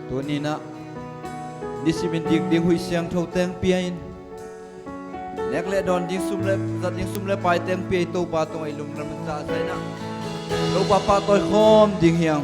ตัวนี้นะดิสิมินดิกดิงหุยเสียงเท่าแตงเปียนเล็กเล่ดอนดิงซุ่มเล่จัดดิงซุ่มเล่ไปแตงเปียตัวปลาตรงไอ้ลุมกระมันจ่าใส่นะตัวปลาปลาตัวหอมดิงเฮียง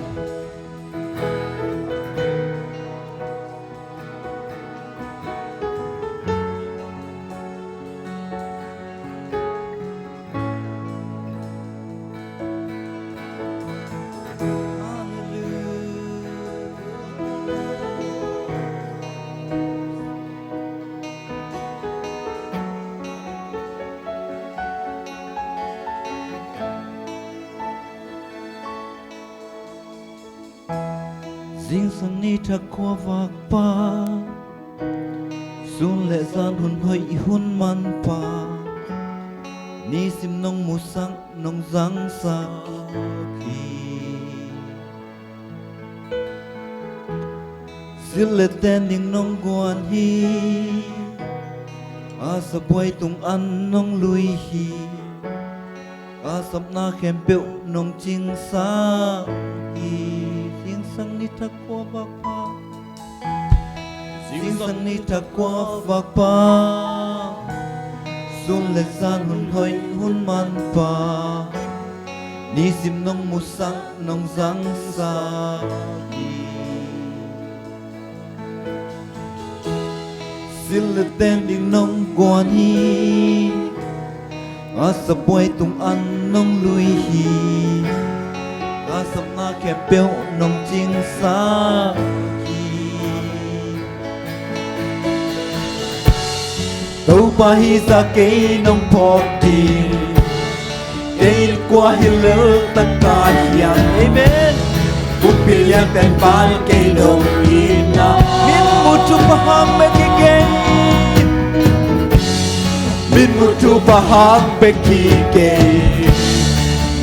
Dinh sang ni thắc qua vạc pa Xuân lệ gian hồn hơi hôn man pa Ni sim nông mù sang nông giang sa khi Xin lệ tên những nông quan hi A sa bôi tung ăn nông lui hi A sắp na khem biểu nông chinh sa hi sang ni thắc qua vạc pa Dinh sang ni thắc qua vạc pa Xuân lệ gian hồn hơi hôn man pa Ni sim nông mù sang nông giang sa Xin lệ tên đình nông quan hi A sa bôi tung ăn nông lui hi A sắp na kẹp béo nông chinh sa hi Tâu ba hi ra cây nông phọc thì Cây qua hi lỡ tất cả hiền Amen Bút bì liang tên bán cây nông hiền na Min mù chu pa hang bê kì cây Min mù chu pa hang bê kì cây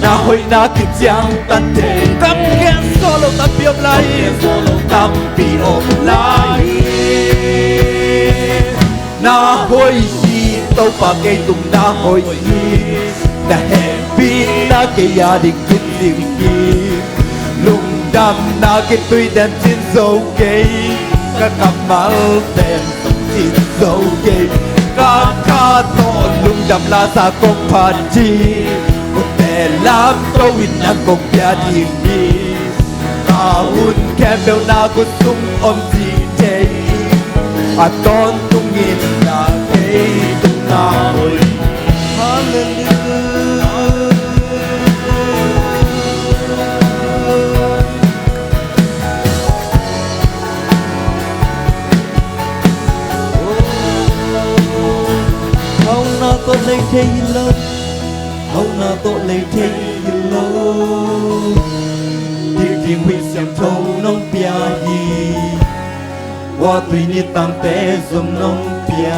Na hoi na ki chang tan te Kam khen solo tam pi om lai Tam pi om lai Na hoi hi tau pa cây tung na hoi hi Na happy na cây gia đình kinh tình hi Lung đam na cây tươi đem trên dấu cây Các cặp máu đem trên dấu cây Các ca to lung đam la sa công phạt chi Làm tôi na công bia điên đi Ta hun kèm bèo na có sung ôm gì thế À con tung nghìn na cây tung na hồi Hallelujah Hầu na tôi lấy thế lâu Hầu na tội lấy thế lâu Điệp điệp huy xem thâu nông bia hi Hoa tùy ni tam tế dùm nông bia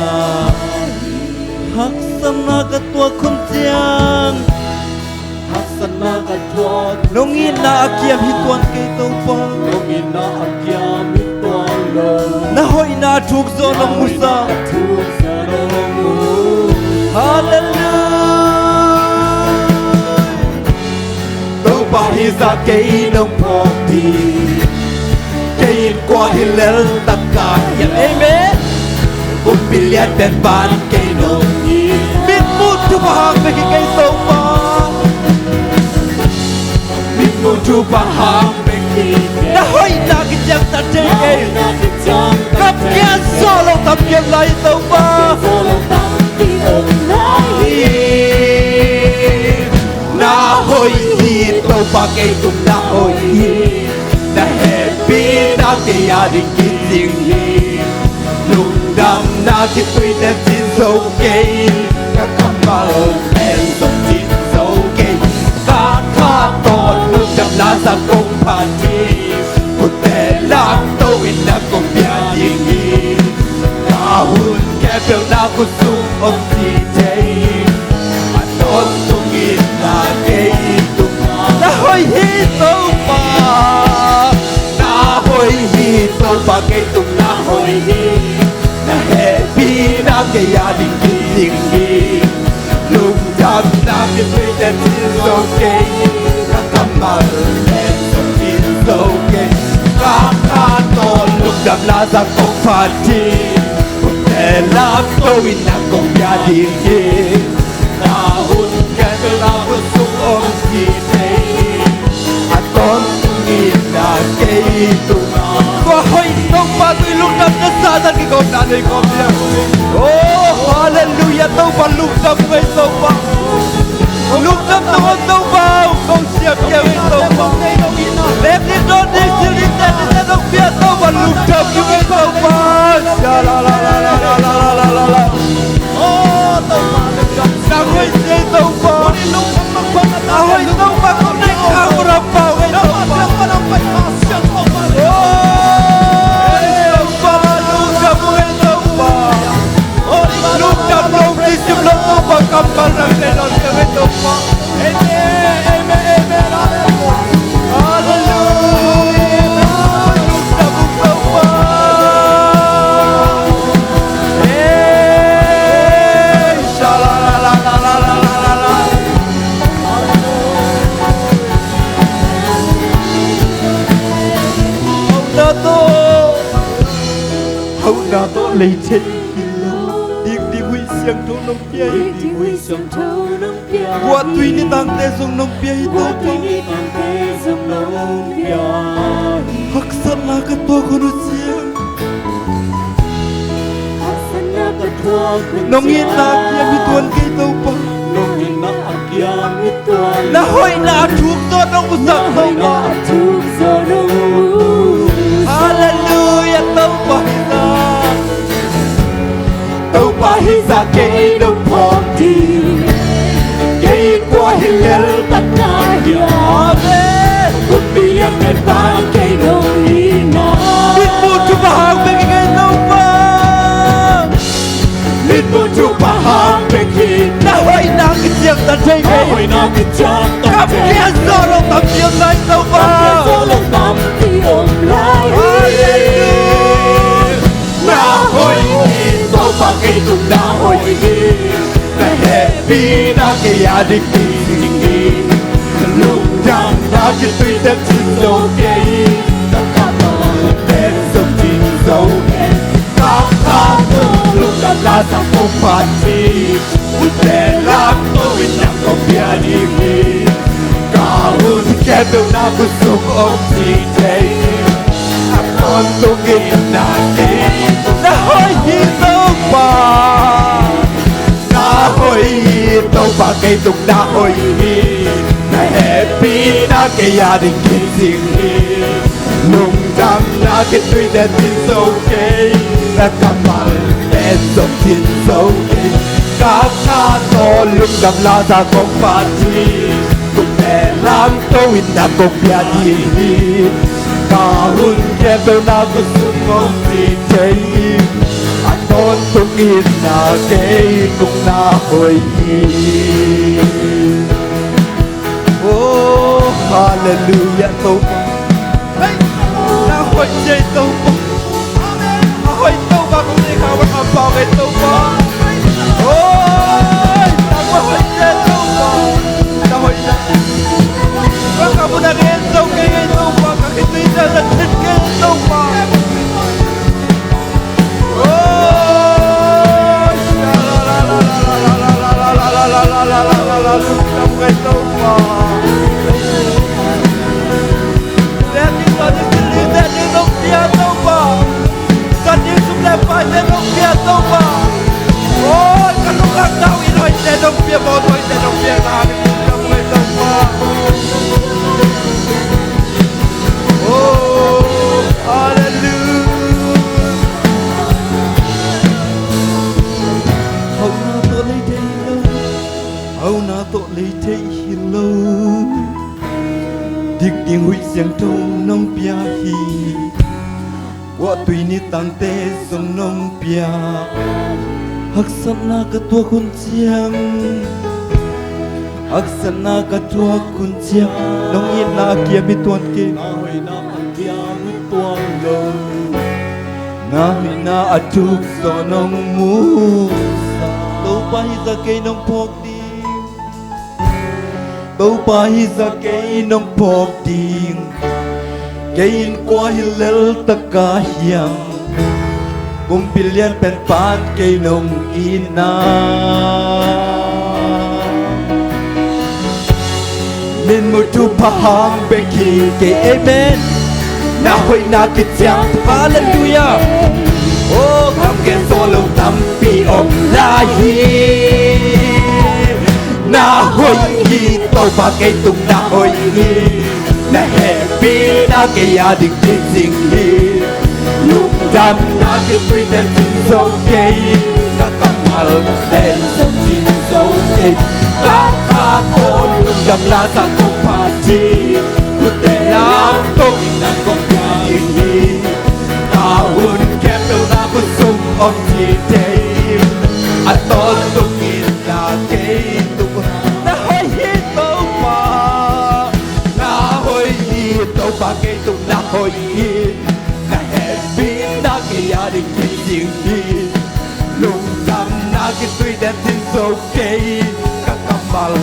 Hắc sâm na cả tua khôn chiang Hắc sâm na cả tua nông nghi na kiam hi tuan cây tông pa Nông nghi na kiam hi tuan lâu Na hoi na thuk zo nông musa Hallelujah Ba hi ra cây nông phọc thì cây qua hi lên tất cả hiền amen một billion tên bán cây nông hi biết một chú bà hàng về cái cây sâu ba biết một chú bà hàng về cái đã hỏi ra cái chân ta chơi cây cặp kia solo tập kiếm lại sâu ba Na hoi hi tâu ba cây tung na hoi hi Na happy na cây gia đình kinh riêng hi Lung đam na cái tùy đem chín dấu cây Các khám mà ơn em dòng chín dấu cây Các khá tòn lung đam lá ra công phá chi Một tè lạc tâu in na công bia điên hi Na hun kẻ biểu na của sung ông gì thế Mà non tung in na cây tung Na hoi hi tâu ba Na hoi hi tâu ba cây tung na hoi hi Na happy na cây gia đình kinh riêng hi Lung đam na cái tùy đem chín dấu cây Các cắm mà em dòng chín dấu cây Các khá to đam la ra công phạt chi để làm tôi nặng công gia đình gì na hôn kẻ tôi là hôn sung ôm gì thế con nghĩ là cây tụ và hoi tông ba tôi lúc năm nó xa ra cái con đàn này con bia oh hallelujah tông ba lúc năm với tông ba lúc năm tông ba con xiêm kêu với tông ba đẹp đi đón đi siêu đi tên đi tên tông bia tông ba lúc năm với tông ba la la la la la la la la la oh tông ba lúc năm sang với tông ba hoi tông ba con này khao ra bao với tông ba Kampal ng lenon kami ito po. Amen, amen, amen, hallelujah. Lugda po po. Shalalalalalalalala. Hậu na to lấy chết. Siang thâu nông bia đi huy siang thâu nông bia qua tuy ni tang te sung nông bia hi to pa hak san la ka to ko nu siang nông yên na kia mi tuan ke to pa nông yên na kia mi tuan na hoi na thuk to nông bu sak to pa thuk zo nông hallelujah to pa tâu ba hi ra cây đông phong đi cây qua hi lel tất cả nhà về quân bi em bên ba cây đông hi na biết buồn chụp hàng bên cây đông ba biết buồn chụp hàng bên khi na hoài na cái chiếc ta chơi cây hoài na cái chiếc ta chơi cây kia gió lông tắm chiếc lại đông ba gió lông tắm thì ôm lại na hoài pa kay tung na hoy na happy na kaya digdi lung dang na kito'y that's okay nakatawa that's something so kakatulong na lasa ko pati utelang tuwin na kopyanin kahun keto na gusto kong sitay akong tugin natin na hoy na hoy tâu ba cây tung na hoy na happy na kaya din kising lung dang na kito'y that is okay na kamal and something so okay kakato lung dang la sa kong pati kung lang tawin na kong piyadin kahun keto na gusto kong sitay con tugin na kay kung nahoy oh hallelujah to hey nahoy jay to nahoy to ba kung ikaw ang abaway to ba oh nahoy jay to ba nahoy na baka mo na rin to kay to ba kakito'y nalatin kay to ba Siang thâu nông bia hi wa tui ni tang te song nông bia hak san na ka tua kun chiang hak san na ka tua kun chiang nông yên na kia mi tuan ke na hoi na kia mi tuan lo na hi na atuk so nông mu to pa hi za ke nông phok đi tâu ba hi za ke nông phok đi Kain kwa hilal taka hiyang cùng billion pen pan cây nông ina nên một thu pahang beki ke amen na hoi na kitjang hallelujah oh kam ke solo tampi om lahi na hoi hi to pa ke tung na hoi hi na happy na ke ya dik sing hi lúc đam na ke pretend so ke ka kamal ten so tin so ke ka ka kon lúc đam la sa ko party lúc te lam to na ko hi ta hun ke pe na ko sum om ti te a to tu in la ke tu na hoi hi to pa ke tu na hoi hi na happy na ke ya dik sing hi lúc đam na ke tui den tin so ke ka kamal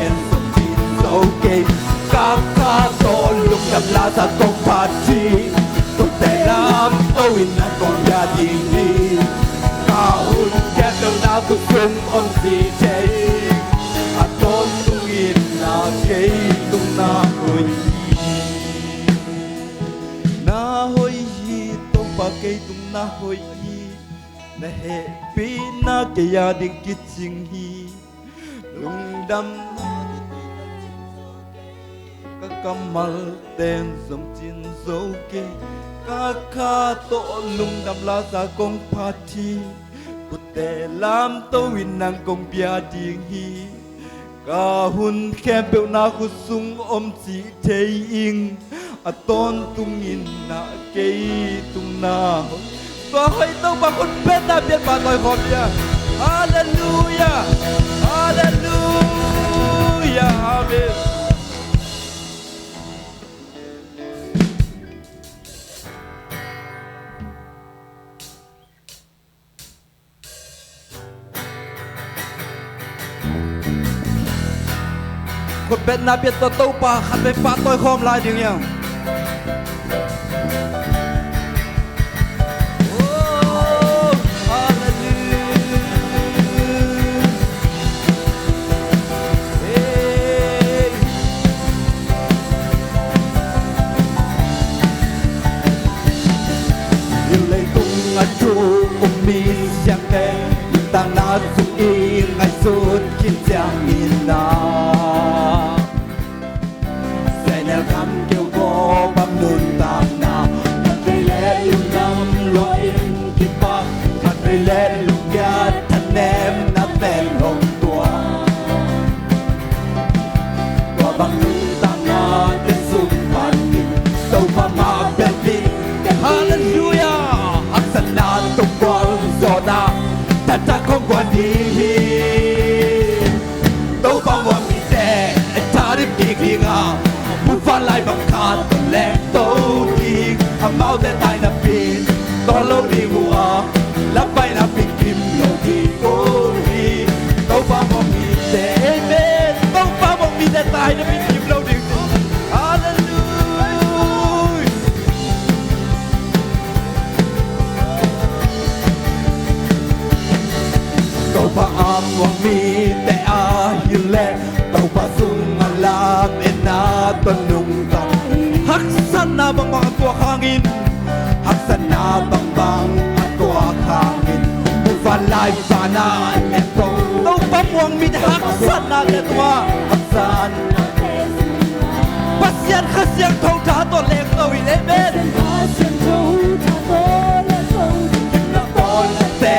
en so tin so ke ka ka to lúc đam la sa ko party tu te lam to in na ko ya ding hi ka hun ke tu na ku sum on si te a ton tu in na ke tu na hoi na hoi hi to pa ke tung na hoi hi na happy na ke ya ding kit sing hi lung dam ka kamal ten som chin zo ke ka kha to lung dam la sa kong party ku te lam to win nang kong pia ding hi ka hun khem pe na khu sung om chi te ing a ton tung in na ke tung na và hãy tông bằng con bên ta biết bà tội khom nha hallelujah hallelujah amen con bên ta biết tôi tông bà khăn bên bà tội khom lại điều nhau tang na sung in ngay sut kin chang in na sẽ nel cam kêu go bam nun tam na cây lẽ lung nam lo in kip pa cây lẽ lung ya thân em na tên hồng tua qua bang nun tam na tên sung pan in tàu pa ma ben vin hallelujah hắc san na tung qua gió na ta không quan đi đâu bao mùa mi tè ta đi đi đi ngà muốn phá lại bằng khát tuần lẽ đâu đi mau để tai nằm pin to lâu đi mùa lắp bay nằm pin kim lâu đi cô đi đâu bao mùa mi tè bên đâu bao mùa mi tè tai nằm pin kim lâu đi tàu pa am wang mi te a hile tàu pa sung alam ena tonung ta hak sana bang bang tua hangin hak sana bang bang tua hangin bukan lai sana ne tàu pa wang mi te hak sana ne tua hak san pasian khasiang thong tha to lek to wi le ben pasian thong tha to lek to na ton te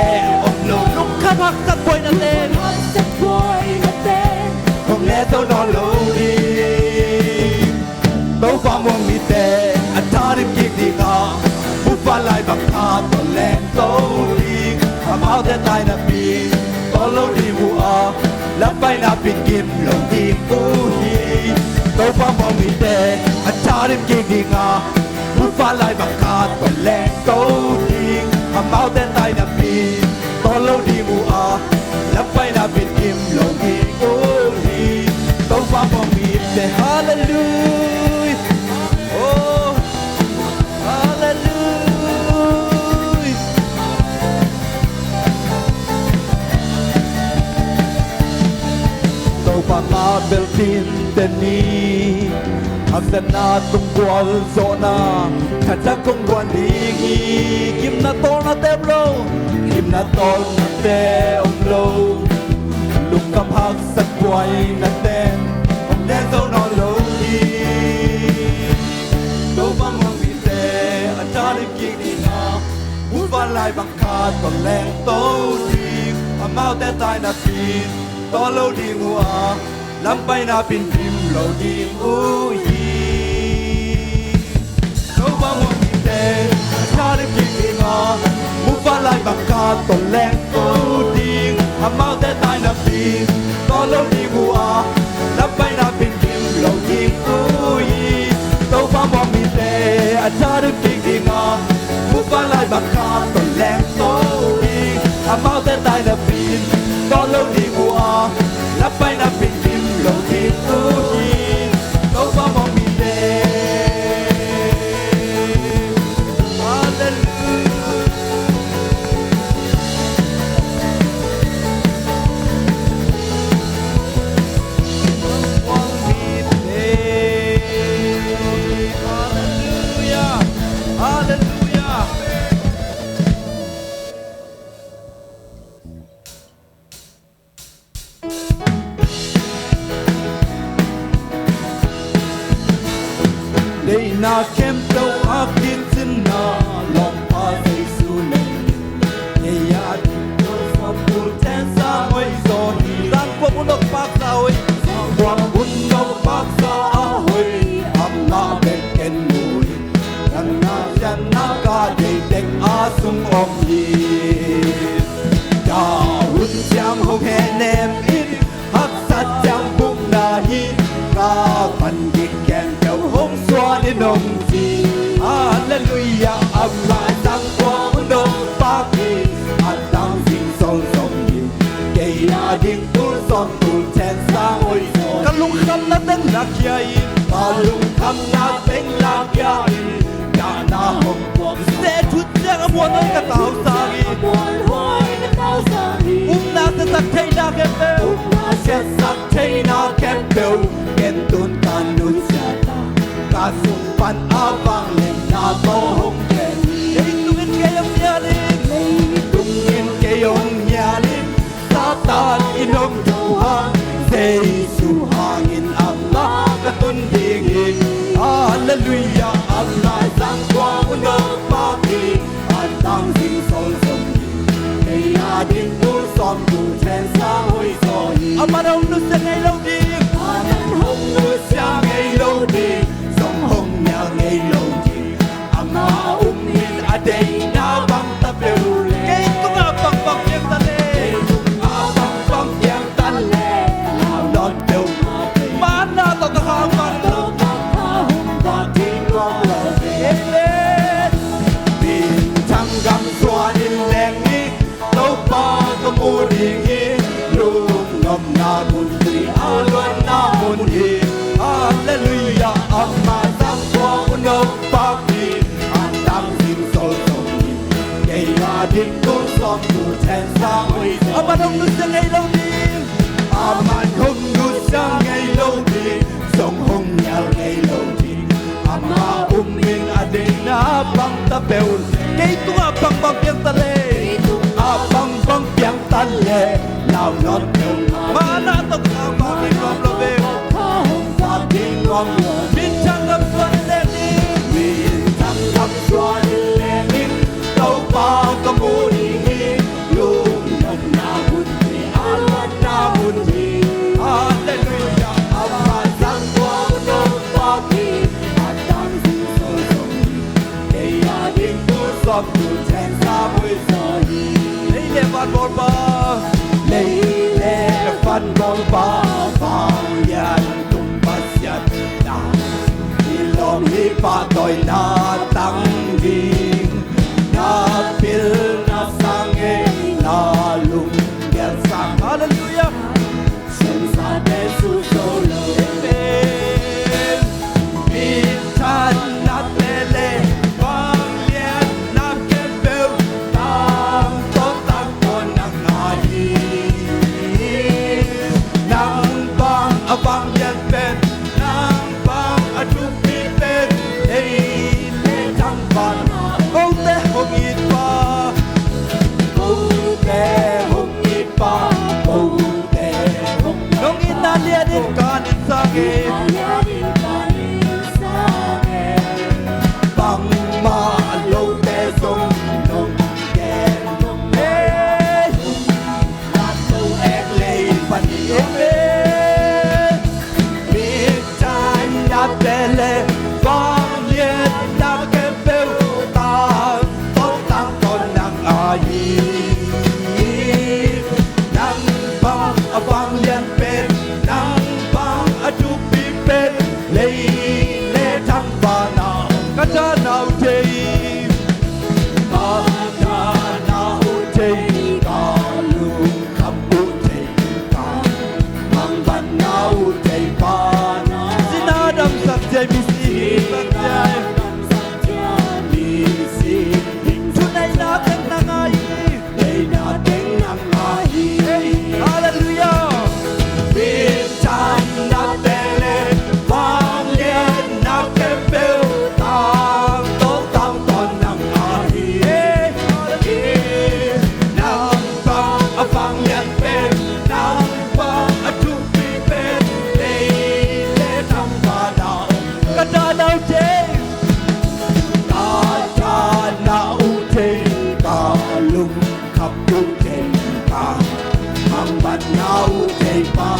hắc sắt quay na tên không lẽ tôi nó lâu đi đâu phải mong mi tê anh ta đi kịp đi ngõ bút pha lại bằng tha tôi lên tôi đi áo thế tai na pi tôi lâu đi mùa lắp bay na pin kim lâu đi cũ hi đâu phải mong mi tê anh ta đi kịp đi ngõ bút pha lại bằng tha tôi lên tôi đi áo thế tai na pi tôi lâu đi mùa lắp bay na bên kim lâu đi ô đi tôi va vào mịp để hallelujah oh hallelujah ni Aksana tungkwal zona Kata kong walingi Kim na to na teblo Kim na tol na te ông lâu Lục cầm hạc sắc quay na ten Ông đen dâu nó lâu đi Đâu bằng hoàng vị tê Ở cha đi kiên đi na Muốn van lại bằng khát còn len tố đi Mà mau té tai na pin To lâu đi ngua Lắm bay na pin phim lâu đi u hi Đâu bằng hoàng vị tê Ở cha đi kiên đi na Muốn van lại bằng khát còn len tố đi Mà mau té tai na pin To lâu đi ngua Lắm bay na pin phim lâu đi u hi Đâu bằng hoàng vị tê Ở cha đi kiên đi na Muốn van lại bằng khát còn len tố đi Mà mau té tai na pin To lâu đi ngua Lắm bay na pin phim lâu đi u hi Đâu bằng hoàng vị tê Đây na kem đâu akin tin na lòng pa dây su này Hey ya đâu fa pul ten sa oi zo hi Giang qua muốn đọc bác rồi Quang bun đâu bác sa ahoy am na ben ken mui Nan na yan na ka dei dek a sung om hi Ya hun chang ho he nem in hak sa chang bung na hi Ka pan dik ken đâu hong xóa đến nông chi Hallelujah âm lại tăng quang nông bác hi Anh đang dinh song song hi Kay na ding tu son tu chen sang oi so Kalung kham na tên lạc dây Kalung kham na tên lạc dây Cả na hồng quang Sẽ chút giang muôn ơi cả tàu sagi Na sẽ sắc thay na kẹp bèo Na sẽ sắc thay na kẹp bèo Ken tun ta nút xa ta Cả sung pan a vang lên na to hồng kèn Để tungin kaya nhà đi Tung in kay ông nhà lim Satan in ông châu hang Jesus hangin Allah katun dingin Hallelujah Allah sang quang unong pagi At ang sing sol som Kaya din tu som tu chen sa hoi so hi Ama đâu nó sẽ ngay lâu đi Anan hong nu sia ngay lâu đi Song hong nhà ngay lâu đi Ama min a day na bang ta beu le Cái tung à bằng bằng yang ta lê Abang bang yang tan le Lao đón beu Mà na tao ta khang bằng Lâu bang ta hung ta thiên ngon lờ về lên Bin chang gam xóa in leng ni Lâu ba có mù đi hi Lung ngầm na mun tri a luan na mun hi Hallelujah amma sang quang nông bác hi An tăng dinh sol song hi Kay na din tu som tu chen sa oi so Ama đâu nó sẽ ngay lâu đi Aman hong nu sang ngay lâu đi Song hong nhal ngay lâu đi Ama min ade na bang ta beul Cái tung à bằng yang ta lê Abang bang piang tan le Lao not beul Mà na tao khang bằng cái con lo về Ta thiên ngon lờ Min chang gặp xuân lên đi Min thăng thăng xoa đi le min Tâu ba có mù đi hi Lung ngầm na mun đi An loan na mun đi Hallelujah Amma sang quang nông bác hi An tăng dinh sol song hi Kay a ding tu som tu chen sa mui so hi Lấy lệ vạn bồn bà Lấy lệ phân bồn ba Vang yan tung bát yan Na Hi lom hi pa toy na tăng ding Na pil na sang e Na lung yan sang Hallelujah Sen sa de su solo Amen Bin chan na tele Vang yan na kem beu Tam to tăng con nang na hi Nang bang abang yan ben nào thế Baka nào thế Cả lung khắp bụi thế Cả mang văn nào thế Ba na Sinadam sakjay misi sakjay Tunay natin nangay Đây là tiếng nắng ai Hallelujah Biết chan na tele Vang liên na kempel Tang tông tang con nắng ai Nang bang vang liên bên Nang bang trung phi bên Đây lễ thăm và đạo Kada daw jay Ta cha na u thế Ta lung khắp u thế Ta mang bát na u thế ba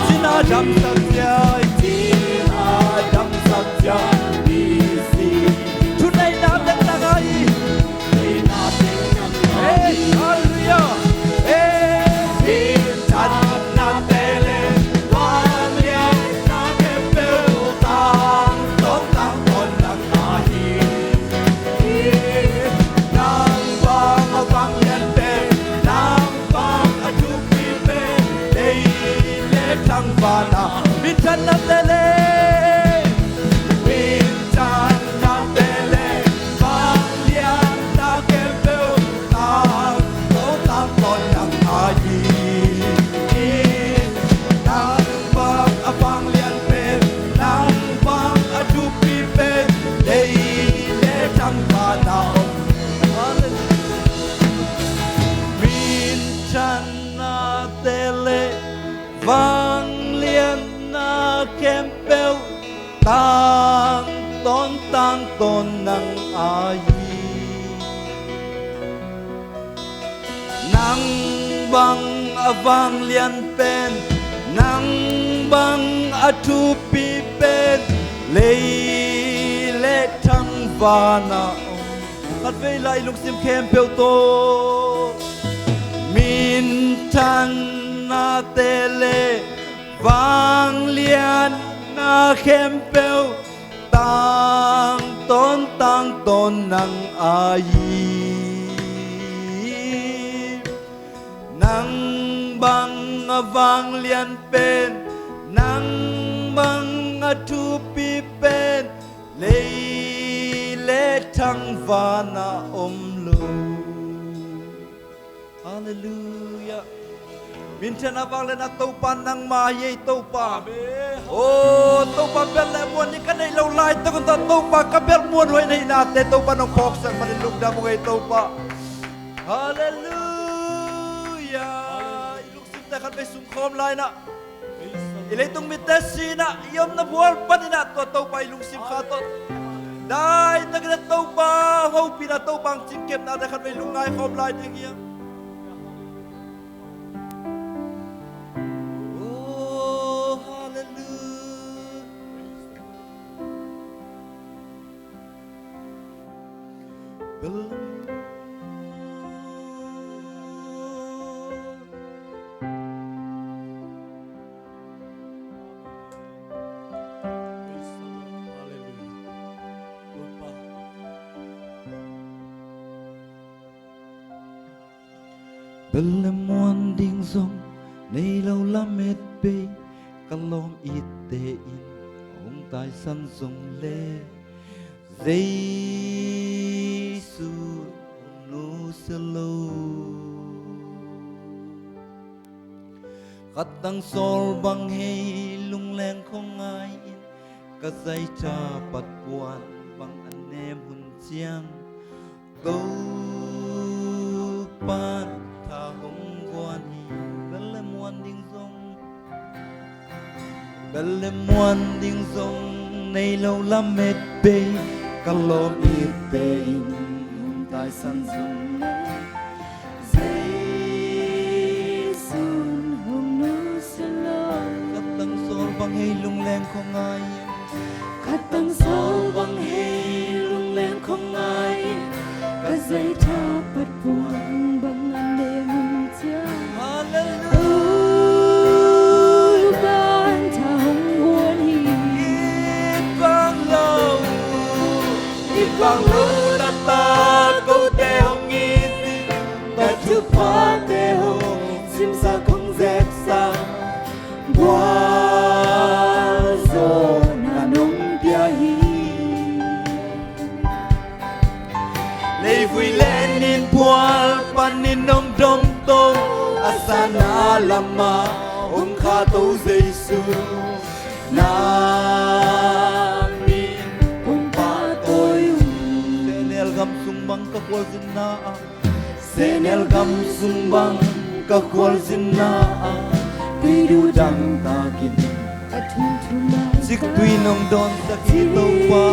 Sinadam sakjay Sinadam sakjay bisi Tunay natin nangay Đây là tiếng nắng ai Hallelujah Biết chan na tele Vang liên na kempel Tang tông tang con nắng ai Nang bang vang liên bên Nang bang trung phi bên Đây lễ thăng và đạo Minsan na tele Bin chan na tele Vang liên na kempel Tang tông tang con nắng ai Nang bang vang liên bên Nang bang trung phi bên Đây lễ thăng và đạo Minsan na tele Vang liên na kempel Tang ton nang ai Nang bang avang lian pen Nang bang atu pi pen Lei le thăng vana Khát vây lại lục sim kempel to Min tan na tele Vang lian na kempel Tang ton nang ai Nang bang vang lian pen Nang bang atu pi pen Lei le thăng vana lo Hallelujah Minsan abang lên taupan ng mahiyay taupa. Oh, taupa bel na mo ni kanay lawlay ta kung taupa kabel mo hoy na hinate taupa ng poksan manilog na mo ngay taupa. Hallelujah. Iluksim ta kan may sumkom lay na. Ilay itong mitesi na iyom na buwal pa ni na taupa ilungsim katot. Dahil naging taupa ho pinataupa ang singkip na kan may lungay kom lay ng iyang. Belamuan ding zong nay lâu lắm mệt bê kalom ít tê in ông tai san zong lê Giêsu nu selo khát tăng sol bang hay lung leng không ai in cả dây cha bát buan bang anh em hun chiang câu pan tha hong quan hi belamuan ding zong nay lâu lắm mệt bê kalom ít tê in ông tai san zong Giêsu hong nu selo khát tăng sol bang hay lung leng không ai khát tăng sol bang hay lung leng không ai cả dây tha bát buang bang anh em hun chiang ban tha hong quan hi Vang lâu ít bằng lâu đã ta câu tê hồng nghi đã chụp hoa tê hồng sim sa không dẹp sa qua rồi na nông bia hi lấy vui lên in pual pan in nông đông tông asana lama ông kha tâu Giêsu namin kung patoy Senel gam sumbang kakwal zina senel gam sumbang kakwal zina tidu dang takin Sik tui nong don sakit tau pa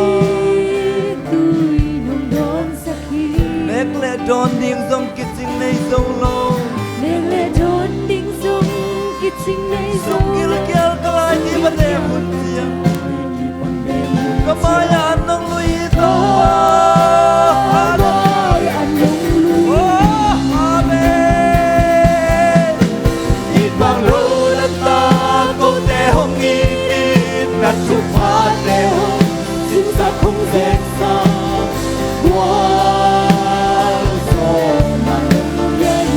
Nek le don ding zong kit sing nei zo lo Zong kil kial kalai di bate hun siang Kamayan nong lui tau pa Oh, amen ít bằng lô đất ta câu tê hồng nghi đặt chụp hoa tê hồng xin ra không dẹp xa qua gió mà nông yên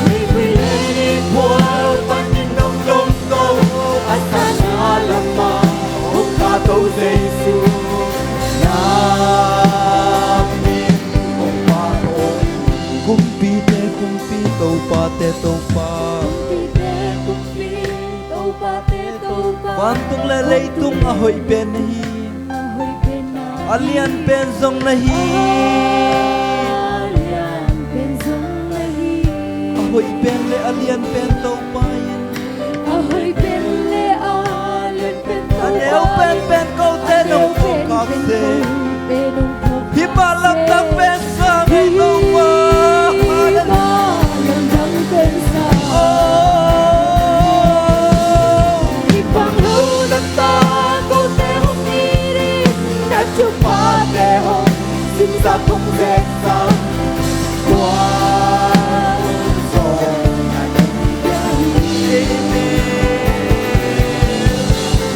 Hãy quy lên qua văn in nông đông câu Asana lama ông ca tâu Giêsu namin ông ba ôi Kumpi tau pa te tau pa Pantung le leitung ahoy pen hi Alian pen zong nahi Ahoy pen le alian pen tau pa yin Aneo pen kau te nong ko kak se Hipa lam tak pen sa ngai tau pa Ra không dẹp xa qua gió nhà nông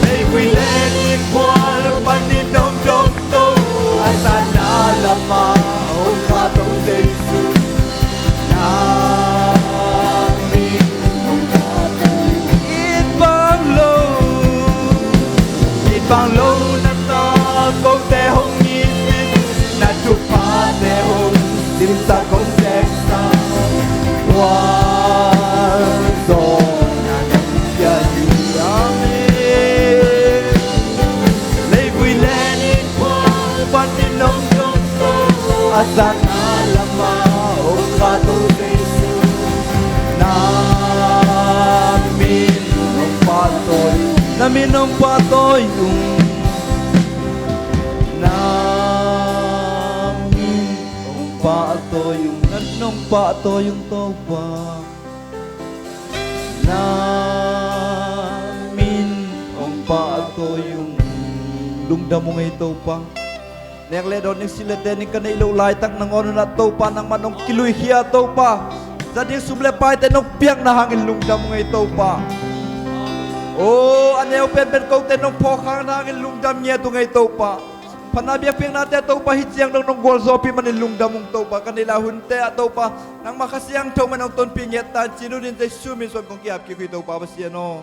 đây quy lên in qua ban in đông đông đông Asana lama ông kha tâu Giêsu namin ông kha tâu Ít bang lâu năm ta câu tê hồng nghi na chụp phá tê hồng xin ta không dẹp xa qua gió nhà nông dân amen lấy vui lên in qua ban in nông đông đông asana lama ông kha tâu Giêsu namin ông patoy Namin ang patoy Nanong pato yung toba Namin ang pato yung lungda mo ngay toba Nekle doon yung sila din ka na ilulay tak ng ono na toba ng manong kiluy hiya toba Zading sumle pa ite nung piyang na hangin lungda mo ngay toba Oh, aneo pen kau te nung pokang na hangin lungdam niya to ngay toba Panabiak ping nate tau pa hitsiyang nong gol zopi manilung damong tau pa kanila hunte atau pa nang makasiyang tau manong ton pingetan sino din tay sumin son kong kiap kikoy tau pa basiano